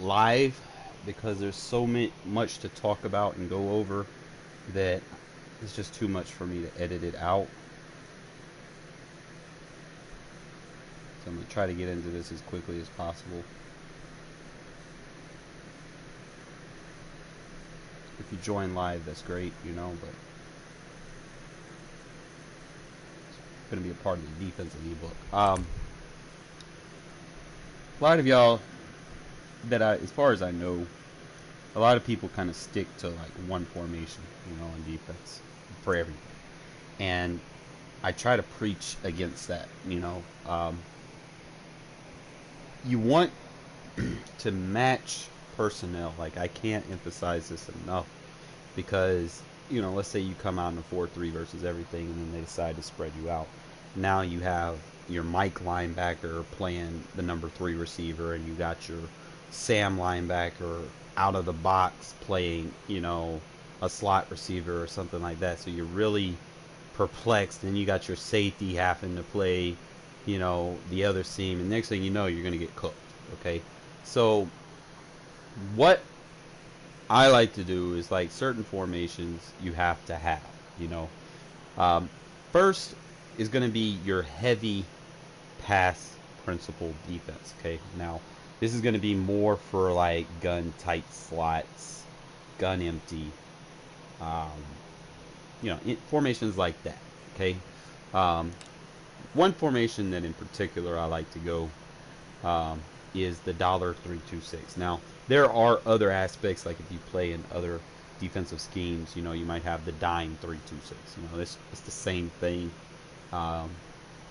live because there's so much to talk about and go over that it's just too much for me to edit it out. So I'm going to try to get into this as quickly as possible. If you join live, that's great, you know, but it's going to be a part of the defensive ebook. A lot of y'all as far as I know, a lot of people kind of stick to like one formation, you know, on defense for everything. And I try to preach against that, you know. You want to match personnel. Like, I can't emphasize this enough because, you know, let's say you come out in a 4-3 versus everything and then they decide to spread you out. Now you have your Mike linebacker playing the number 3 receiver, and you got your Sam linebacker out of the box playing, you know, a slot receiver or something like that. So you're really perplexed, and you got your safety having to play, you know, the other seam, and next thing you know, you're going to get cooked. Okay, so what I like to do is, like, certain formations you have to have, you know. First is going to be your heavy pass principle defense. Okay, now this is going to be more for like gun tight slots, gun empty, you know, formations like that. Okay, one formation that in particular I like to go is the $3-2-6. Now there are other aspects, like if you play in other defensive schemes, you know, you might have the dime 3-2-6. You know, it's the same thing.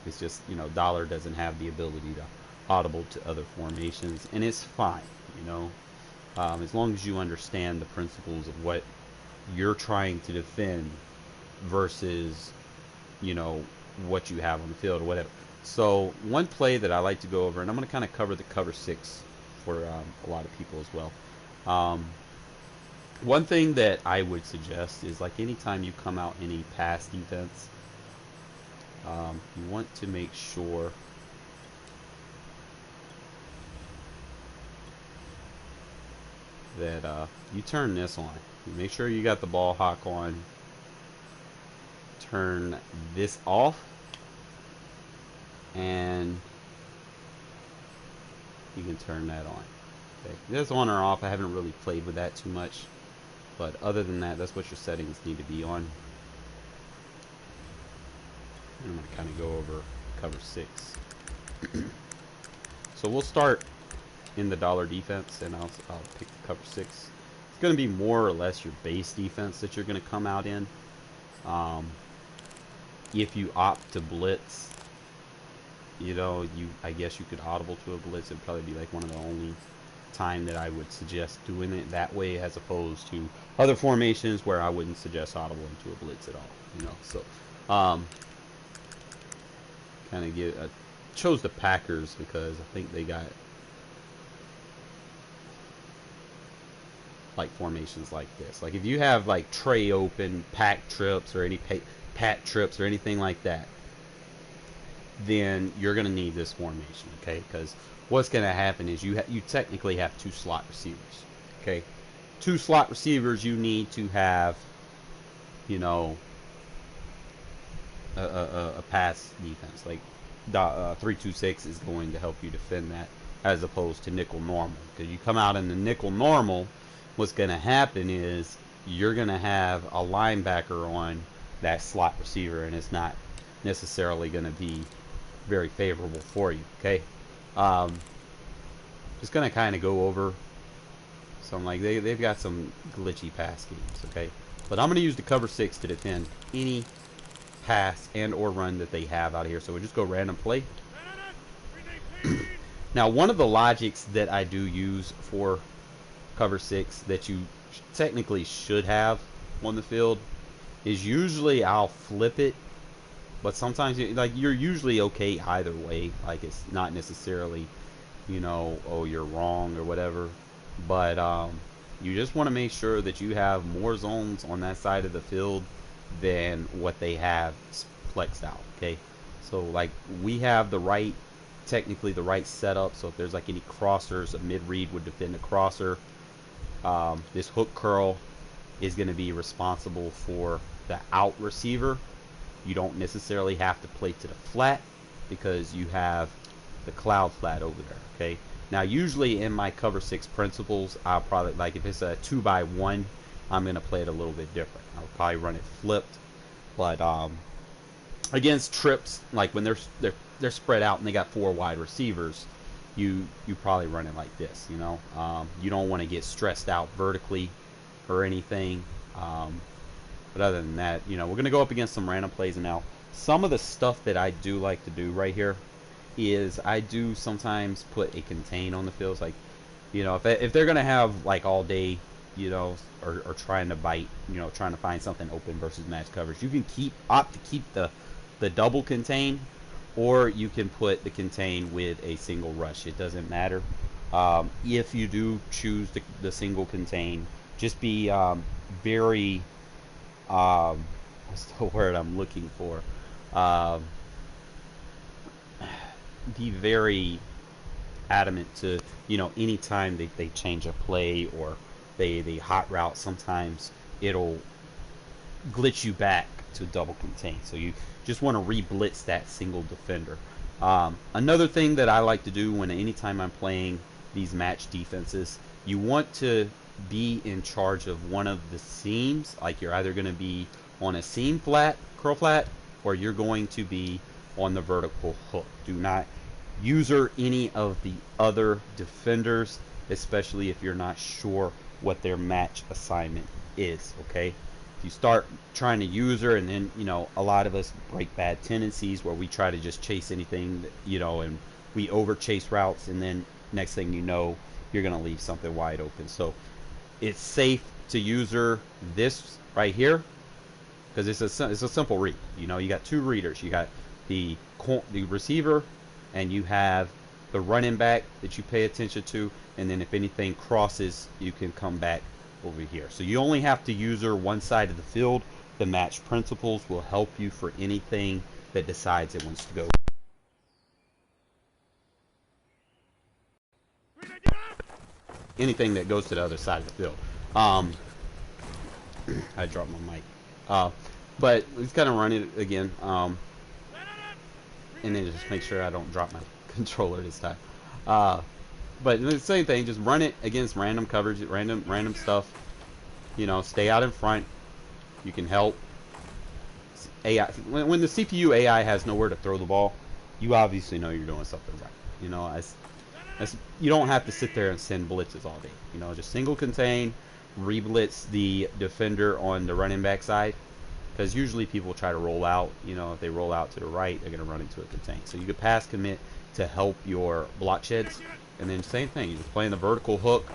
It's just, you know, dollar doesn't have the ability to audible to other formations, and it's fine, you know, as long as you understand the principles of what you're trying to defend versus, you know, what you have on the field or whatever. So one play that I like to go over, and I'm going to kind of cover the cover 6 for a lot of people as well. One thing that I would suggest is, like, anytime you come out any pass defense, you want to make sure that you turn this on. You make sure you got the ball hawk on. Turn this off, and you can turn that on. Okay, this on or off, I haven't really played with that too much, but other than that, that's what your settings need to be on. And I'm going to kind of go over cover 6. So we'll start in the dollar defense, and I'll pick cover 6. It's going to be more or less your base defense that you're going to come out in. If you opt to blitz, you know, I guess you could audible to a blitz. It'd probably be like one of the only time that I would suggest doing it that way, as opposed to other formations where I wouldn't suggest audible into a blitz at all. You know, so kind of chose the Packers because I think they got like formations like this. Like if you have like tray open, pack trips, or any pat trips or anything like that, then you're going to need this formation, okay? Because what's going to happen is you technically have 2 slot receivers, okay? 2 slot receivers, you need to have, you know, a pass defense. Like 3-2-6 is going to help you defend that, as opposed to nickel normal. Because you come out in the nickel normal, what's going to happen is you're going to have a linebacker on that slot receiver, and it's not necessarily going to be very favorable for you. Okay, just going to kind of go over some, like they've got some glitchy pass schemes. Okay, but I'm going to use the cover 6 to defend any pass and or run that they have out here. So we'll just go random play. Now, one of the logics that I do use for cover 6 that you technically should have on the field is, usually I'll flip it, but sometimes you're usually okay either way. Like, it's not necessarily, you know, oh, you're wrong or whatever, but you just want to make sure that you have more zones on that side of the field than what they have flexed out. Okay, so like we have the right technically the right setup. So if there's like any crossers, a mid-read would defend a crosser. This hook curl is going to be responsible for the out receiver. You don't necessarily have to play to the flat because you have the cloud flat over there. Okay. Now, usually in my cover 6 principles, I'll probably, like if it's a 2x1, I'm going to play it a little bit different. I'll probably run it flipped. But against trips, like when they're spread out and they got 4 wide receivers, you probably run it like this. You know, you don't want to get stressed out vertically or anything. But other than that, you know, we're going to go up against some random plays. And now, some of the stuff that I do like to do right here is I do sometimes put a contain on the fields. Like, you know, if they're going to have like all day, you know, or trying to bite, you know, trying to find something open versus match coverage, you can opt to keep the double contain, or you can put the contain with a single rush. It doesn't matter. If you do choose the single contain, just be very what's the word I'm looking for? Be very adamant to, you know, anytime they change a play or they hot route, sometimes it'll glitch you back to double contain. So you just want to re-blitz that single defender. Another thing that I like to do anytime I'm playing these match defenses, you want to be in charge of one of the seams. Like you're either going to be on a seam flat, curl flat, or you're going to be on the vertical hook. Do not user any of the other defenders, especially if you're not sure what their match assignment is. Okay, if you start trying to user, and then, you know, a lot of us break bad tendencies where we try to just chase anything, you know, and we over chase routes, and then next thing you know, you're going to leave something wide open. So it's safe to user this right here because it's a simple read. You know, you got 2 readers. You got the receiver, and you have the running back that you pay attention to, and then if anything crosses, you can come back over here. So you only have to user one side of the field. The match principles will help you for anything that decides it wants to go. Anything that goes to the other side of the field. I dropped my mic. But let's kind of run it again. And then just make sure I don't drop my controller this time. But the same thing, just run it against random coverage, random stuff. You know, stay out in front. You can help. AI, when the CPU AI has nowhere to throw the ball, you obviously know you're doing something right. You know, you don't have to sit there and send blitzes all day. You know, just single contain, re-blitz the defender on the running back side. Because usually people try to roll out. You know, if they roll out to the right, they're going to run into a contain. So you could pass commit to help your block sheds. And then same thing, you're just playing the vertical hook.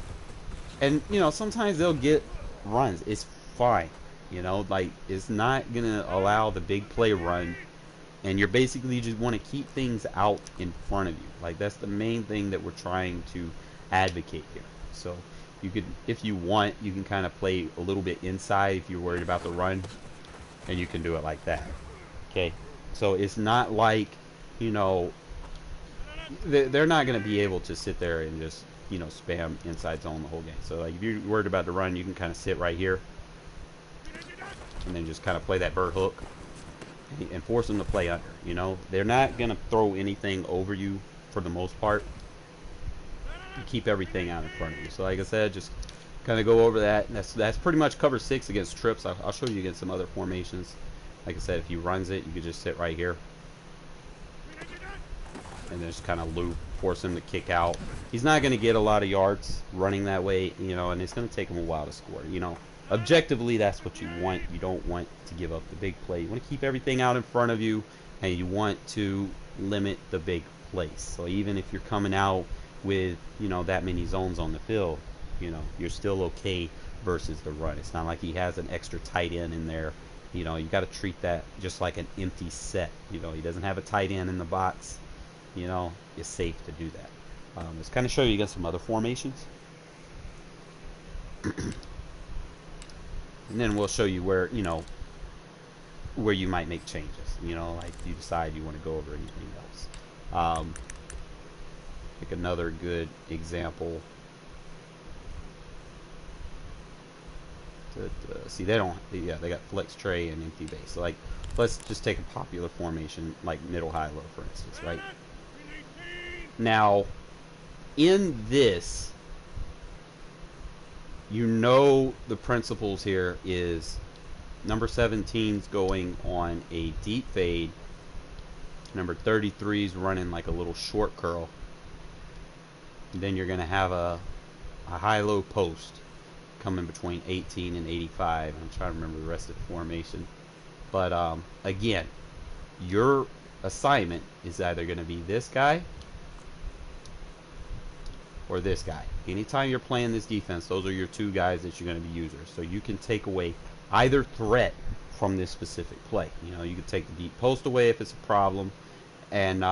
And, you know, sometimes they'll get runs. It's fine. You know, like, it's not going to allow the big play run. And you're basically just want to keep things out in front of you. Like, that's the main thing that we're trying to advocate here. So you could, if you want, you can kind of play a little bit inside if you're worried about the run. And you can do it like that. Okay, so it's not like, you know, they're not going to be able to sit there and just, you know, spam inside zone the whole game. So like if you're worried about the run, you can kind of sit right here and then just kind of play that bird hook and force them to play under. You know, they're not going to throw anything over you for the most part. You keep everything out in front of you. So like I said, just kind of go over that. That's pretty much cover 6 against trips. I'll show you against some other formations. Like I said, if he runs it, you could just sit right here and then just kind of loop, force him to kick out. He's not going to get a lot of yards running that way, you know, and it's going to take him a while to score. You know, objectively, that's what you want. You don't want to give up the big play. You want to keep everything out in front of you, and you want to limit the big plays. So even if you're coming out with, you know, that many zones on the field, you know, you're still okay versus the run. It's not like he has an extra tight end in there. You know, you got to treat that just like an empty set. You know, he doesn't have a tight end in the box. You know, it's safe to do that. Let's kind of show you against some other formations. And then we'll show you where, you know, where you might make changes. You know, like if you decide you want to go over anything else. Like another good example. See, they don't. Yeah, they got flex tray and empty base. So like, let's just take a popular formation like middle high low, for instance, right? Now, in this, you know the principles here is number 17's going on a deep fade. Number 33's running like a little short curl. And then you're going to have a high-low post coming between 18 and 85. I'm trying to remember the rest of the formation. But again, your assignment is either going to be this guy or this guy. Anytime you're playing this defense, those are your two guys that you're going to be users. So you can take away either threat from this specific play. You know, you can take the deep post away if it's a problem. And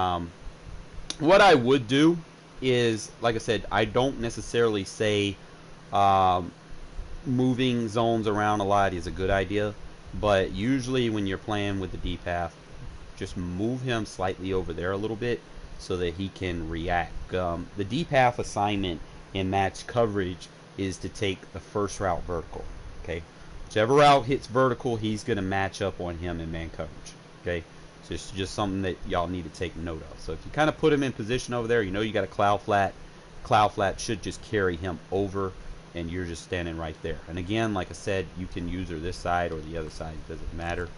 what I would do is, like I said, I don't necessarily say moving zones around a lot is a good idea. But usually when you're playing with the deep half, just move him slightly over there a little bit so that he can react. The deep half assignment in match coverage is to take the first route vertical. Okay, whichever route hits vertical, he's going to match up on him in man coverage. Okay, so it's just something that y'all need to take note of. So if you kind of put him in position over there, you know you got a cloud flat. Cloud flat should just carry him over, and you're just standing right there. And again, like I said, you can use her this side or the other side. It doesn't matter.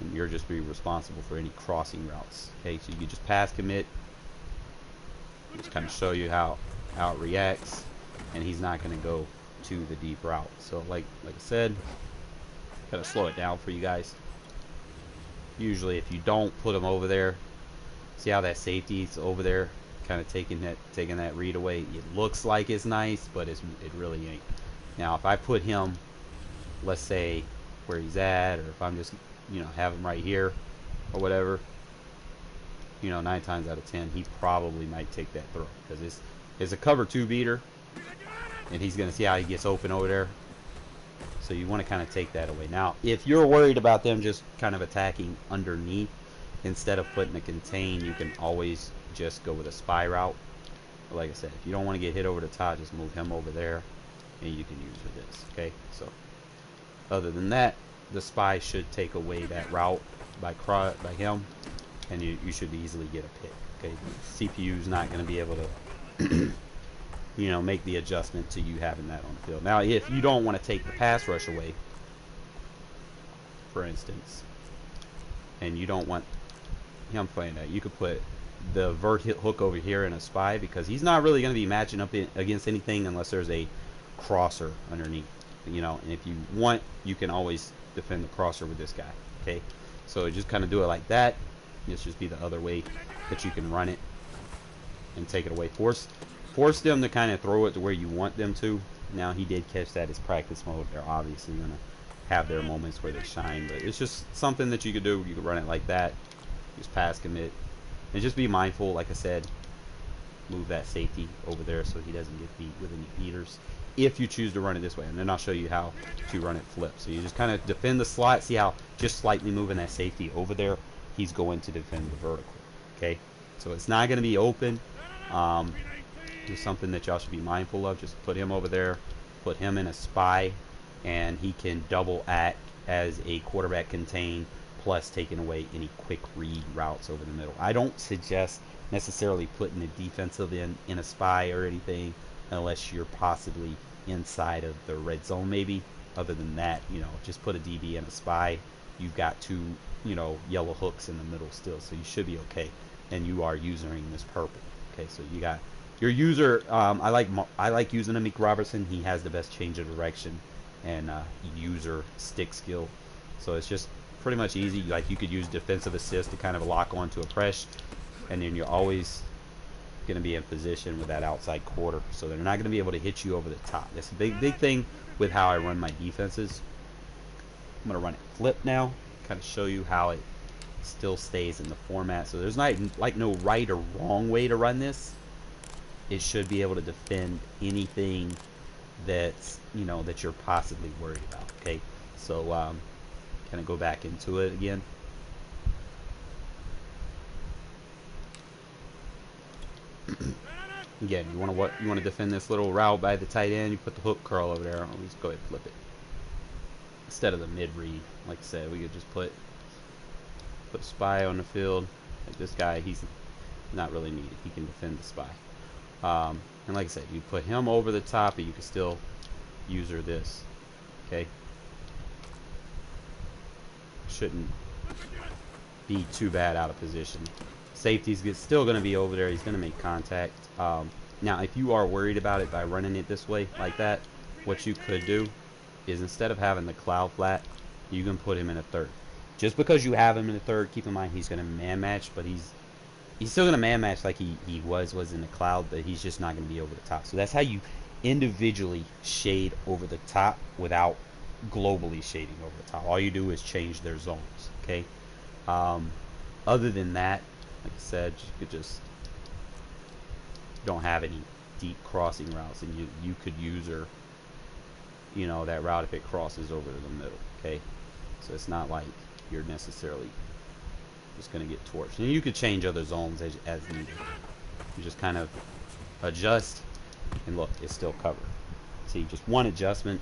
And you're just be responsible for any crossing routes. Okay, so you can just pass commit. Just kind of show you how it reacts, and he's not going to go to the deep route. So like I said, gotta slow it down for you guys. Usually, if you don't put him over there, see how that safety's over there, kind of taking that read away. It looks like it's nice, but it really ain't. Now, if I put him, let's say where he's at, or if I'm just have him right here or whatever, 9 times out of 10 he probably might take that throw, because it's a cover 2 beater, and he's going to see how he gets open over there. So you want to kind of take that away. Now, if you're worried about them just kind of attacking underneath instead of putting a contain, you can always just go with a spy route. But like I said, if you don't want to get hit over the top, just move him over there, and you can use this. Okay, so other than that, the spy should take away that route by him, and you should easily get a pick. Okay, CPU's not going to be able to make the adjustment to you having that on the field. Now, if you don't want to take the pass rush away, for instance, and you don't want him playing that, you could put the vert hook over here in a spy, because he's not really going to be matching up against anything unless there's a crosser underneath. And if you want, you can always defend the crosser with this guy. Okay, so just kind of do it like that. This just be the other way that you can run it and take it away. Force them to kind of throw it to where you want them to. Now, he did catch that as practice mode. They're obviously going to have their moments where they shine, but it's just something that you could do. You could run it like that, just pass commit, and just be mindful. Like I said, move that safety over there so he doesn't get beat with any beaters, if you choose to run it this way. And then I'll show you how to run it flip. So you just kind of defend the slot. See how just slightly moving that safety over there, he's going to defend the vertical. Okay, so it's not going to be open. It's something that y'all should be mindful of. Just put him over there, put him in a spy, and he can double act as a quarterback contain, plus taking away any quick read routes over the middle. I don't suggest necessarily putting a defensive in a spy or anything, unless you're possibly inside of the red zone maybe. Other than that, just put a DB in a spy. You've got 2 yellow hooks in the middle still, so you should be okay. And you are using this purple. Okay, so you got your user. I like using Amik Robertson. He has the best change of direction and user stick skill. So it's just pretty much easy. Like, you could use defensive assist to kind of lock onto a press, and then you're always going to be in position with that outside quarter, so they're not going to be able to hit you over the top. That's a big thing with how I run my defenses. I'm going to run it flip now, kind of show you how it still stays in the format. So there's not like no right or wrong way to run this. It should be able to defend anything that's that you're possibly worried about. Okay, so kind of go back into it again. Again, you want to defend this little route by the tight end. You put the hook curl over there. I'll just go ahead and flip it instead of the mid read. Like I said, we could just put a spy on the field. Like this guy, he's not really needed. He can defend the spy. And like I said, you put him over the top, and you can still user this. Okay. Shouldn't be too bad out of position. Safety's still going to be over there. He's going to make contact. Now, if you are worried about it by running it this way, like that, what you could do is instead of having the cloud flat, you can put him in a third. Just because you have him in a third, keep in mind he's going to man match, but he's still going to man match like he was in the cloud, but he's just not going to be over the top. So that's how you individually shade over the top without globally shading over the top. All you do is change their zones. Okay. Other than that, like I said, you could just don't have any deep crossing routes, and you could use her, you know, that route if it crosses over to the middle. Okay. So it's not like you're necessarily just going to get torched. And you could change other zones as needed. You just kind of adjust, and look, it's still covered. See, just one adjustment,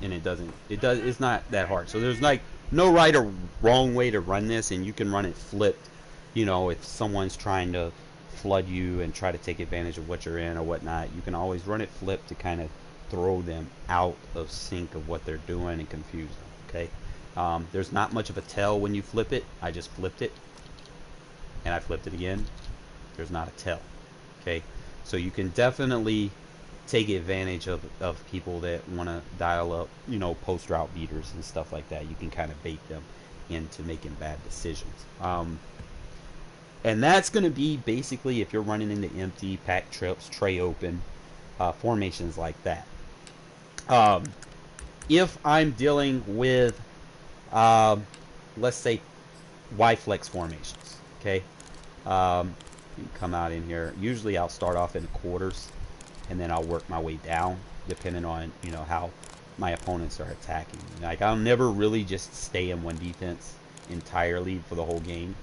and it's not that hard. So there's like no right or wrong way to run this, and you can run it flipped. You know, if someone's trying to flood you and try to take advantage of what you're in or whatnot, you can always run it flipped to kind of throw them out of sync of what they're doing and confuse them. Okay. There's not much of a tell when you flip it. I just flipped it, and I flipped it again. There's not a tell. Okay, so you can definitely take advantage of people that want to dial up, you know, post route beaters and stuff like that. You can kind of bait them into making bad decisions. And that's going to be basically if you're running into empty, pack trips, tray open, formations like that. If I'm dealing with let's say Y-flex formations, okay? You come out in here. Usually I'll start off in the quarters, and then I'll work my way down, depending on, you know, how my opponents are attacking. Like, I'll never really just stay in one defense entirely for the whole game,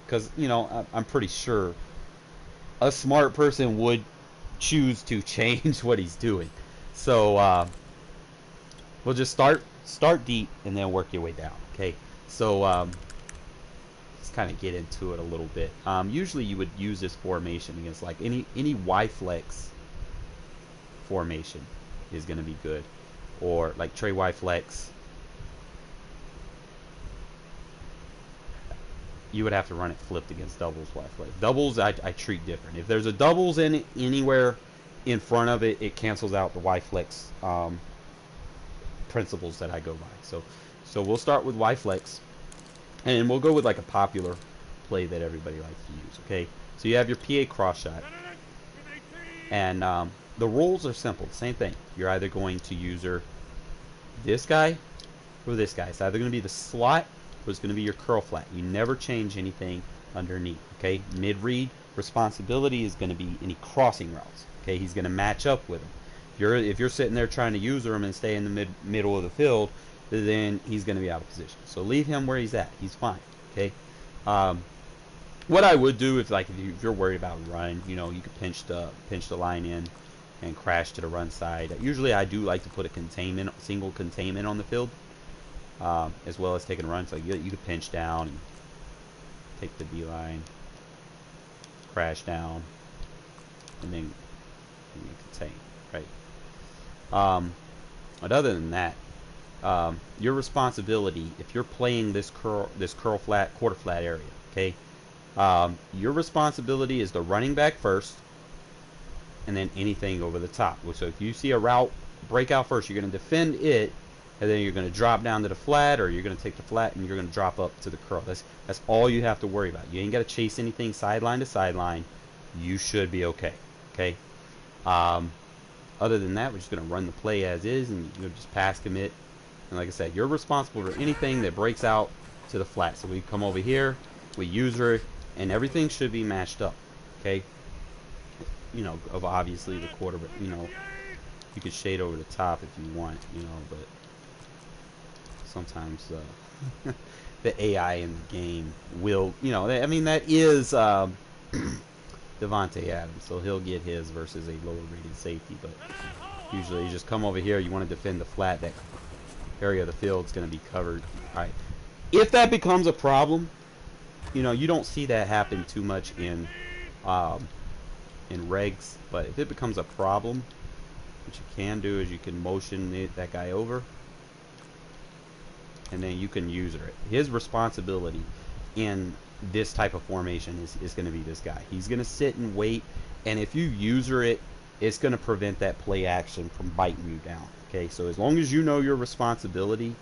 because, you know, I'm pretty sure a smart person would choose to change what he's doing. So we'll just start deep and then work your way down. Okay, so let's kind of get into it a little bit. Usually you would use this formation against like any Y-flex formation is going to be good, or like Trey Y-flex. You would have to run it flipped against doubles Y-flex. Doubles I treat different. If there's a doubles in anywhere in front of it, it cancels out the Y-flex principles that I go by. So we'll start with Y-flex, and we'll go with like a popular play that everybody likes to use. Okay, so you have your PA cross shot, and the rules are simple. Same thing. You're either going to use this guy or this guy. It's either going to be the slot or it's going to be your curl flat. You never change anything underneath. Okay, mid read responsibility is going to be any crossing routes. Okay, he's going to match up with them. If you're sitting there trying to use him and stay in the middle of the field, then he's going to be out of position. So leave him where he's at. He's fine. Okay. What I would do if you're worried about run, you know, you could pinch the line in and crash to the run side. Usually I do like to put a single containment on the field, as well as taking a run. So you could pinch down and take the D line, crash down, and then contain. Right. But other than that, your responsibility, if you're playing this curl flat, quarter flat area, okay, your responsibility is the running back first, and then anything over the top. So if you see a route break out first, you're going to defend it, and then you're going to drop down to the flat, or you're going to take the flat and you're going to drop up to the curl. That's all you have to worry about. You ain't got to chase anything sideline to sideline. You should be okay. Okay. Other than that, we're just going to run the play as is, and you just pass commit. And like I said, you're responsible for anything that breaks out to the flat. So we come over here, we use her, and everything should be matched up. Okay. You know, of obviously the quarterback. You know, you could shade over the top if you want. You know, but sometimes the AI in the game will. You know, I mean that is. Devontae Adams, so he'll get his versus a lower rated safety. But usually you just come over here, you want to defend the flat. That area of the field is going to be covered. All right. If that becomes a problem, you know, you don't see that happen too much in regs, but if it becomes a problem, what you can do is you can motion that guy over, and then you can user it. His responsibility in this type of formation is going to be this guy. He's going to sit and wait, and if you user it, it's going to prevent that play action from biting you down. Okay, so as long as you know your responsibility,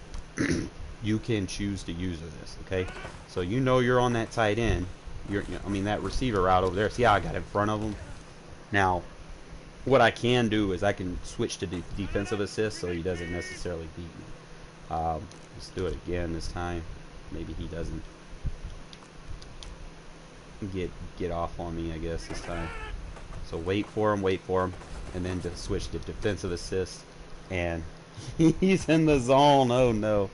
you can choose to user this. Okay, so you know you're on that tight end. I mean, that receiver route over there. See how I got in front of him? Now, what I can do is I can switch to defensive assist, so he doesn't necessarily beat me. Let's do it again this time. Maybe he doesn't get off on me, I guess, this time. So wait for him, and then to switch to defensive assist, and he's in the zone. Oh no!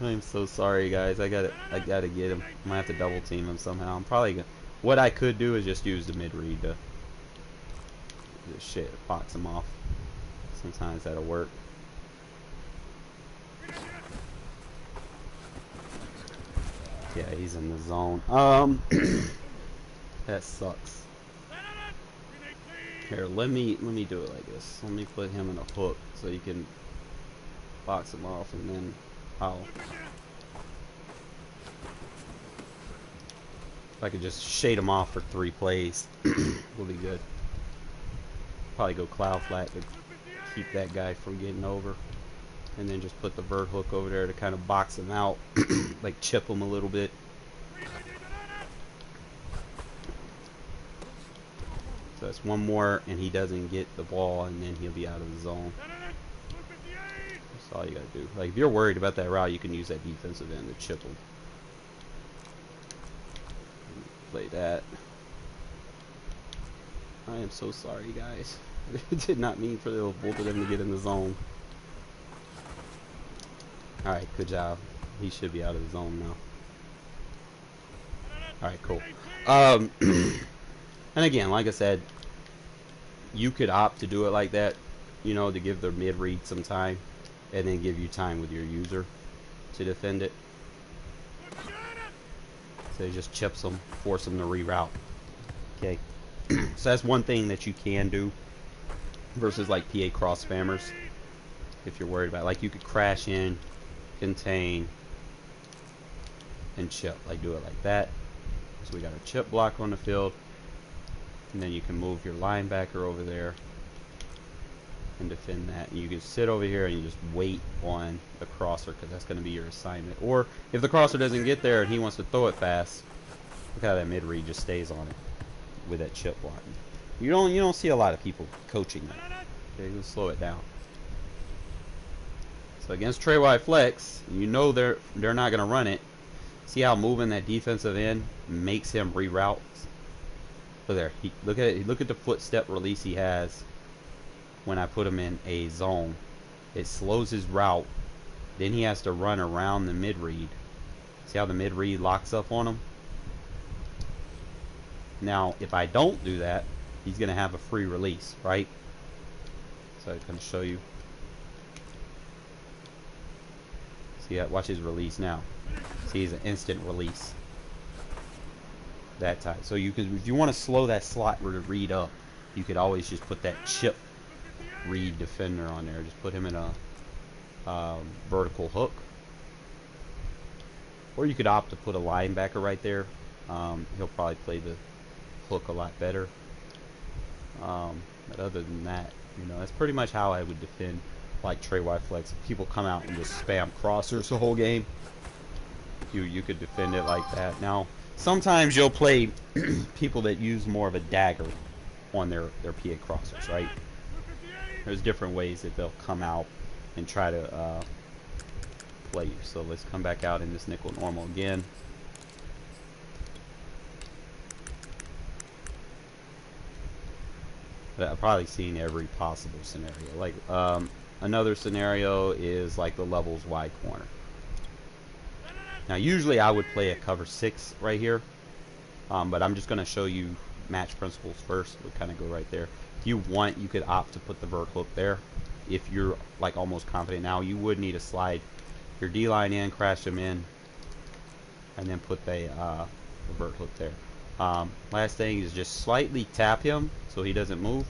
I'm so sorry, guys. I gotta get him. I'm gonna have to double team him somehow. I'm probably gonna. What I could do is just use the mid read to just box him off. Sometimes that'll work. Yeah, he's in the zone. That sucks. Here, let me do it like this. Let me put him in a hook so you can box him off, and then I'll. If I could just shade him off for 3 plays, we'll be good. Probably go cloud flat to keep that guy from getting over, and then just put the vert hook over there to kind of box him out, like chip him a little bit. So that's one more, and he doesn't get the ball, and then he'll be out of the zone. That's all you gotta do. Like, if you're worried about that route, you can use that defensive end to chip him. Play that. I am so sorry, guys. I did not mean for both of them to get in the zone. Alright, good job. He should be out of the zone now. Alright, cool. And again, like I said, you could opt to do it like that, you know, to give the mid-read some time, and then give you time with your user to defend it. So it just chips them, force them to reroute. Okay. So that's one thing that you can do versus like PA cross spammers, if you're worried about it. Like, you could crash in, contain, and chip. Like, do it like that. So we got a chip block on the field, and then you can move your linebacker over there and defend that. And you can sit over here and you just wait on the crosser, because that's going to be your assignment. Or if the crosser doesn't get there and he wants to throw it fast, look how that mid read just stays on it with that chip blocking. You don't see a lot of people coaching that. Okay, you'll slow it down. So against Trey wide flex, you know they're not going to run it. See how moving that defensive end makes him reroute. Look there. Look at the footstep release he has when I put him in a zone. It slows his route. Then he has to run around the mid read. See how the mid read locks up on him? Now, if I don't do that, he's going to have a free release, right? So I can show you. See, watch his release now. See, he's an instant release. That type. So you could, if you want to slow that slot read up, you could always just put that chip read defender on there. Just put him in a vertical hook. Or you could opt to put a linebacker right there. He'll probably play the hook a lot better. But other than that, you know, that's pretty much how I would defend like Trey wide flex. If people come out and just spam crossers the whole game, you could defend it like that. Now, sometimes you'll play people that use more of a dagger on their PA crossers, right? There's different ways that they'll come out and try to play you. So let's come back out in this nickel normal again. But I've probably seen every possible scenario. Like another scenario is like the levels wide corner. Now usually I would play a cover 6 right here, but I'm just going to show you match principles first would kind of go right there. If you want, you could opt to put the vert hook there. If you're like almost confident now, you would need to slide your D-line in, crash them in, and then put the vert hook there. Last thing is just slightly tap him so he doesn't move,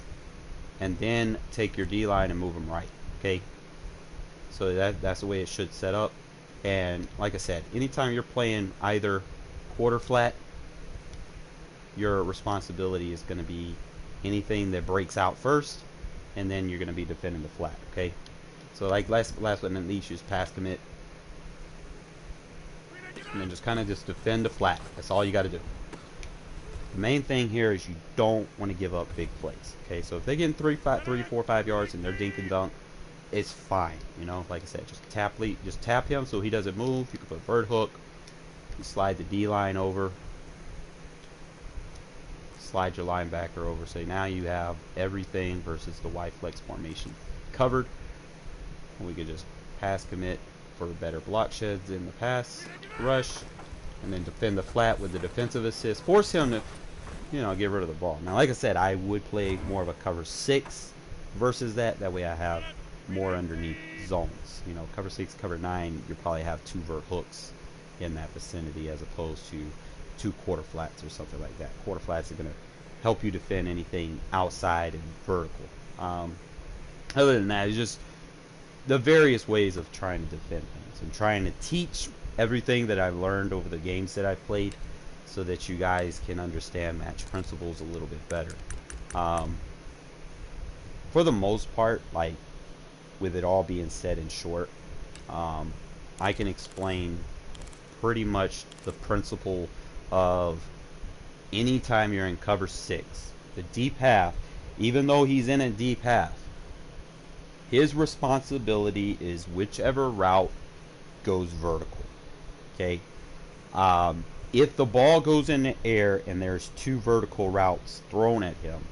and then take your D-line and move him right. Okay, so that's the way it should set up. And like I said, anytime you're playing either quarter flat, your responsibility is going to be anything that breaks out first, and then you're going to be defending the flat. Okay, so like last but not least, just pass commit, and then just kind of just defend the flat. That's all you got to do. The main thing here is you don't want to give up big plays. Okay, so if they get in 3, 4, 5 yards and they're dink and dunk, it's fine. You know, like I said, just tap him so he doesn't move. You can put vert hook. You slide the D line over. Slide your linebacker over. So now you have everything versus the Y flex formation covered. And we could just pass commit for better block sheds in the pass rush, and then defend the flat with the defensive assist. Force him to, you know, get rid of the ball. Now, like I said, I would play more of a cover 6 versus that. That way I have more underneath zones. You know, cover 6, cover 9, you probably have 2 vert hooks in that vicinity as opposed to 2 quarter flats or something like that. Quarter flats are going to help you defend anything outside and vertical. Other than that, it's just the various ways of trying to defend things and trying to teach everything that I've learned over the games that I've played, so that you guys can understand match principles a little bit better. For the most part, like with it all being said in short, I can explain pretty much the principle of anytime you're in cover 6, the deep half, even though he's in a deep half, his responsibility is whichever route goes vertical. Okay, if the ball goes in the air and there's 2 vertical routes thrown at him,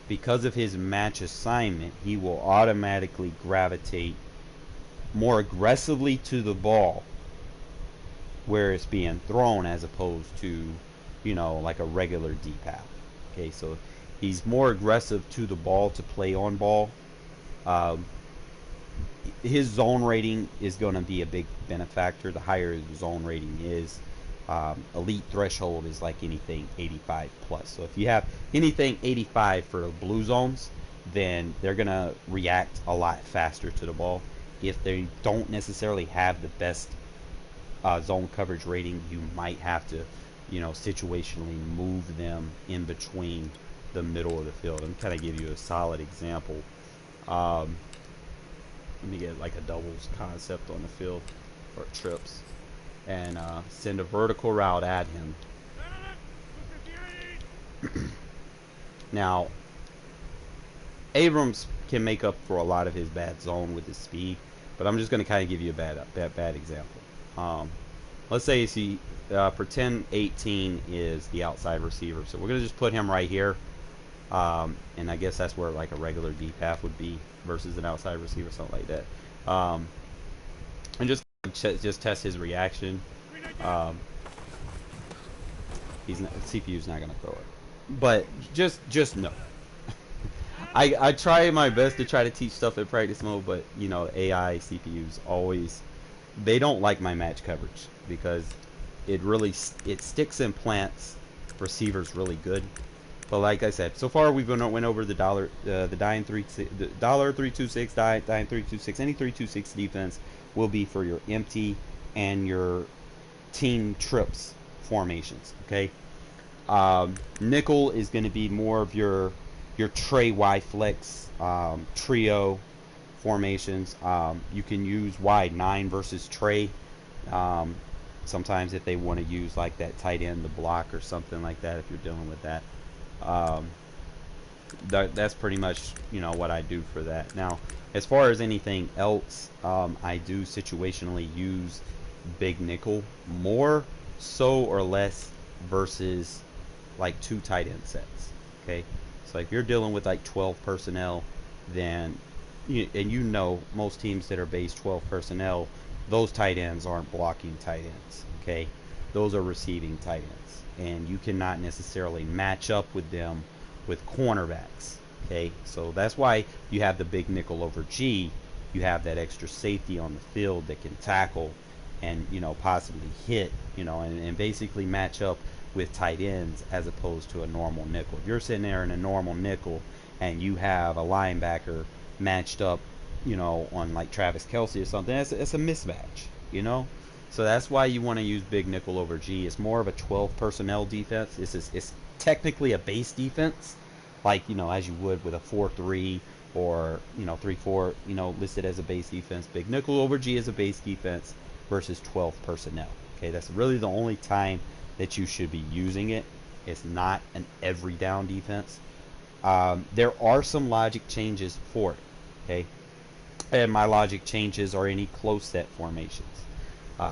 because of his match assignment, he will automatically gravitate more aggressively to the ball where it's being thrown, as opposed to, you know, like a regular deep half. Okay, so he's more aggressive to the ball to play on ball. His zone rating is going to be a big benefactor. The higher his zone rating is, elite threshold is like anything 85 plus. So if you have anything 85 for blue zones, then they're going to react a lot faster to the ball. If they don't necessarily have the best zone coverage rating, you might have to, you know, situationally move them in between the middle of the field. And kind of give you a solid example. Let me get like a doubles concept on the field, or trips, and send a vertical route at him. Now, Abrams can make up for a lot of his bad zone with his speed, but I'm just going to kind of give you a bad example. Let's say pretend 18 is the outside receiver, so we're going to just put him right here, and I guess that's where like a regular deep half would be versus an outside receiver, something like that. And just test his reaction. CPU's not going to throw it, but just know. I try my best to try to teach stuff in practice mode, but you know, AI CPUs always, they don't like my match coverage, because it sticks and plants receivers really good. But like I said, so far we've went over the dying 326, dying 326. Any 326 defense will be for your empty and your team trips formations. Okay, nickel is going to be more of your tray Y flex trio formations. You can use wide 9 versus tray. Sometimes if they want to use like that tight end, the block or something like that, if you're dealing with that. That's pretty much, you know, what I do for that. Now, as far as anything else, I do situationally use big nickel more so or less versus like 2 tight end sets. Okay, so if you're dealing with like 12 personnel, then you know most teams that are base 12 personnel, those tight ends aren't blocking tight ends. Okay, those are receiving tight ends, and you cannot necessarily match up with them with cornerbacks. Okay, so that's why you have the big nickel over G. You have that extra safety on the field that can tackle and, you know, possibly hit, you know, and basically match up with tight ends as opposed to a normal nickel. If you're sitting there in a normal nickel and you have a linebacker matched up, you know, on like Travis Kelce or something, it's a mismatch, you know. So that's why you want to use big nickel over G. It's more of a 12 personnel defense. It's technically a base defense, like, you know, as you would with a 4-3 or, you know, 3-4, you know, listed as a base defense. Big nickel over G is a base defense versus 12 personnel. Okay, that's really the only time that you should be using it. It's not an every down defense. There are some logic changes for it. Okay, and my logic changes are any close set formations,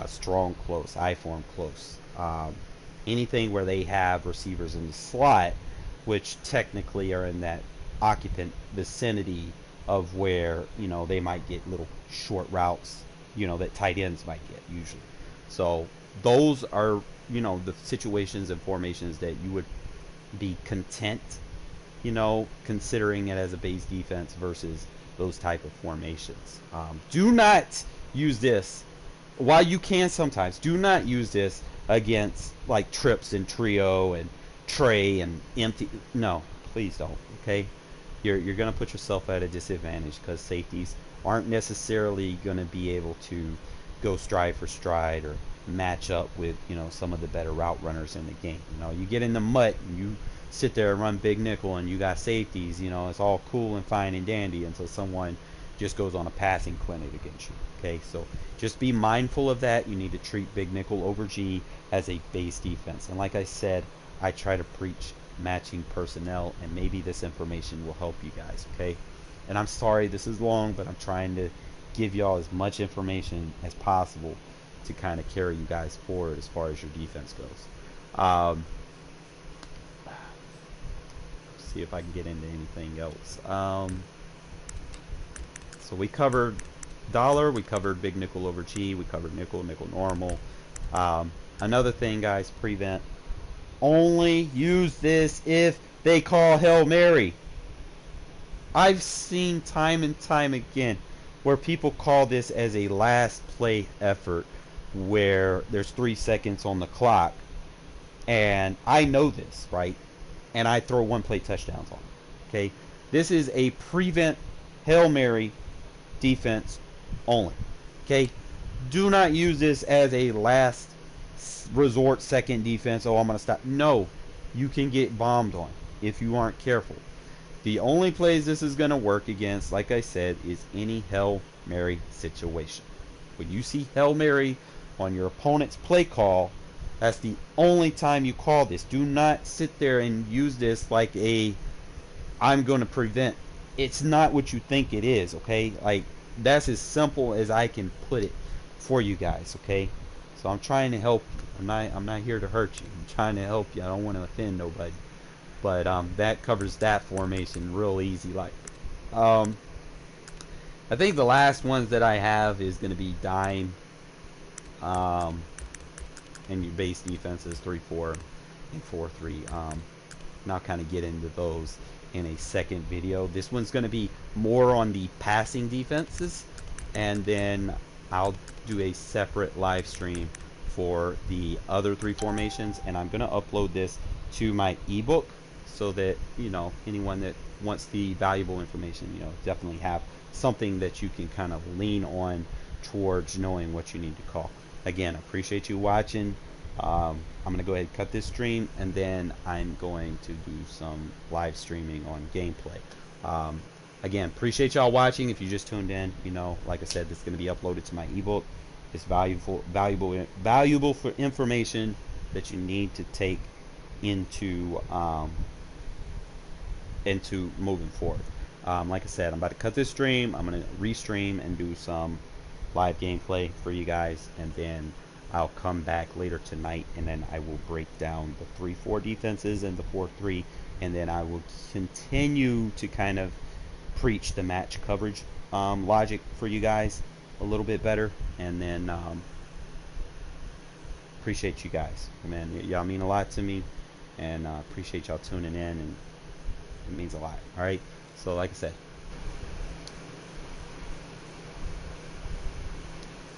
strong close, I form close, anything where they have receivers in the slot, which technically are in that occupant vicinity of where, you know, they might get little short routes, you know, that tight ends might get usually. So those are, you know, the situations and formations that you would be content, you know, considering it as a base defense versus those type of formations. Do not use this, while you can sometimes, do not use this against like trips and trio and tray and empty. No, please don't. Okay, you're gonna put yourself at a disadvantage because safeties aren't necessarily gonna be able to go stride for stride or match up with, you know, some of the better route runners in the game. You know, you get in the mutt and you sit there and run big nickel and you got safeties, you know, it's all cool and fine and dandy until someone just goes on a passing clinic against you. Okay, so just be mindful of that. You need to treat big nickel over G as a base defense. And like I said, I try to preach matching personnel, and maybe this information will help you guys. Okay, and I'm sorry this is long, but I'm trying to give y'all as much information as possible to kind of carry you guys forward as far as your defense goes. See if I can get into anything else. So we covered dollar, we covered big nickel over G, we covered nickel, nickel normal. Another thing, guys, prevent. Only use this if they call Hail Mary. I've seen time and time again where people call this as a last play effort where there's 3 seconds on the clock, and I know this, right? And I throw one play touchdowns on it. Okay, this is a prevent Hail Mary defense only. Okay, do not use this as a last resort second defense. Oh, I'm gonna stop. No, you can get bombed on if you aren't careful. The only plays this is gonna work against, like I said, is any Hail Mary situation. When you see Hail Mary on your opponent's play call, that's the only time you call this. Do not sit there and use this like a I'm going to prevent. It's not what you think it is, okay? Like, that's as simple as I can put it for you guys, okay? So I'm trying to help you. I'm not here to hurt you. I'm trying to help you. I don't want to offend nobody. But that covers that formation real easy. Like, I think the last ones that I have is going to be dime. And your base defenses 3-4 and 4-3. And I'll kind of get into those in a second video. This one's going to be more on the passing defenses, and then I'll do a separate live stream for the other 3 formations, and I'm going to upload this to my ebook so that, you know, anyone that wants the valuable information, you know, definitely have something that you can kind of lean on towards knowing what you need to call. Again, I appreciate you watching. I'm going to go ahead and cut this stream, and then I'm going to do some live streaming on gameplay. Again, appreciate y'all watching. If you just tuned in, you know, like I said, this is going to be uploaded to my ebook. It's valuable for information that you need to take into moving forward. Like I said, I'm about to cut this stream. I'm going to restream and do some live gameplay for you guys, and then I'll come back later tonight, and then I will break down the 3-4 defenses and the 4-3, and then I will continue to kind of preach the match coverage logic for you guys a little bit better. And then appreciate you guys, man. Y'all mean a lot to me, and appreciate y'all tuning in, and it means a lot. All right. So like I said,